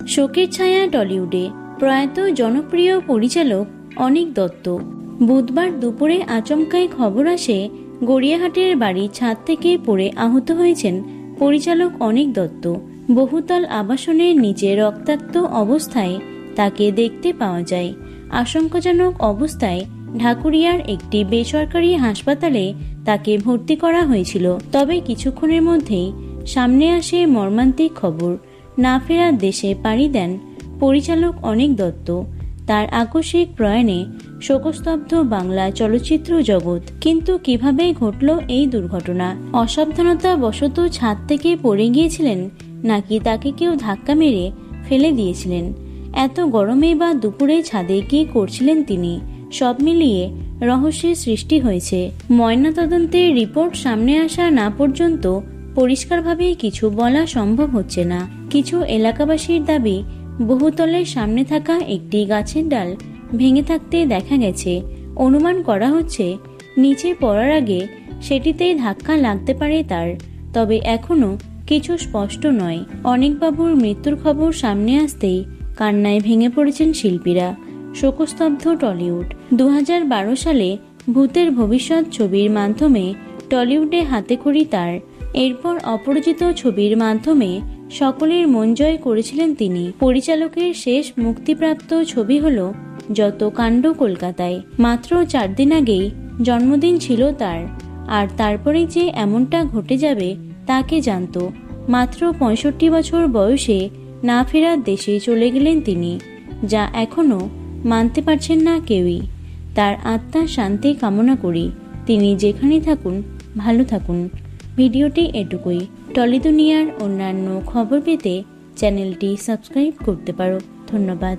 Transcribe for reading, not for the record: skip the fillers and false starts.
শোকের ছায়া টলিউডে প্রয়াত জনপ্রিয় পরিচালক অনীক দত্ত। বুধবার দুপুরে আচমকাই খবর আসে গড়িয়াহাটের বাড়ির ছাদ থেকে পড়ে আহত হয়েছেন পরিচালক অনীক দত্ত। বহুতল আবাসনের নিচে রক্তাক্ত অবস্থায় তাকে দেখতে পাওয়া যায়। আশঙ্কাজনক অবস্থায় ঢাকুরিয়ার একটি বেসরকারি হাসপাতালে তাকে ভর্তি করা হয়েছিল। তবে কিছুক্ষণের মধ্যেই সামনে আসে মর্মান্তিক খবর। না ফেরার দেশে পাড়ি দেন পরিচালক অনীক দত্ত। তার আকস্মিক প্রয়াণে শোকস্তব্ধ বাংলা চলচ্চিত্র জগৎ। কিন্তু কিভাবে ঘটল এই দুর্ঘটনা? অসাবধানতা বশত ছাদ থেকে পড়ে গিয়েছিলেন, নাকি তাকে কেউ ধাক্কা মেরে ফেলে দিয়েছিলেন? এত গরমে বা দুপুরে ছাদে কি করছিলেন তিনি? সব মিলিয়ে রহস্যের সৃষ্টি হয়েছে। ময়নাতদন্তের রিপোর্ট সামনে আসা না পর্যন্ত পরিষ্কারভাবে কিছু বলা সম্ভব হচ্ছে না। কিছু এলাকাবাসীর দাবি, বহুতলের সামনে থাকা একটি গাছের ডাল ভেঙে থাকতে দেখা গেছে। অনুমান করা হচ্ছে নিচে পড়ার আগে সেটিতেই ধাক্কা লাগতে পারে তার। তবে এখনো কিছু স্পষ্ট নয়। অনীকবাবুর মৃত্যুর খবর সামনে আসতেই কান্নায় ভেঙে পড়েছেন শিল্পীরা। শোকস্তব্ধ টলিউড। 2012 সালে ভূতের ভবিষ্যৎ ছবির মাধ্যমে টলিউডে হাতেখড়ি তার। এরপর অপরিচিত ছবির মাধ্যমে সকলের মন জয় করেছিলেন তিনি। পরিচালকের শেষ মুক্তিপ্রাপ্ত ছবি হল যত কাণ্ড কলকাতায়। মাত্র 4 দিন আগেই জন্মদিন ছিল তার। আর তারপরেই যে এমনটা ঘটে যাবে তা কে জানত। মাত্র 65 বছর বয়সে না ফেরার দেশে চলে গেলেন তিনি, যা এখনো মানতে পারছেন না কেউই। তার আত্মার শান্তি কামনা করি। তিনি যেখানেই থাকুন ভালো থাকুন। ভিডিওটি এটুকুই। টলি দুনিয়ার অন্যান্য খবর পেতে চ্যানেলটি সাবস্ক্রাইব করতে পারো। ধন্যবাদ।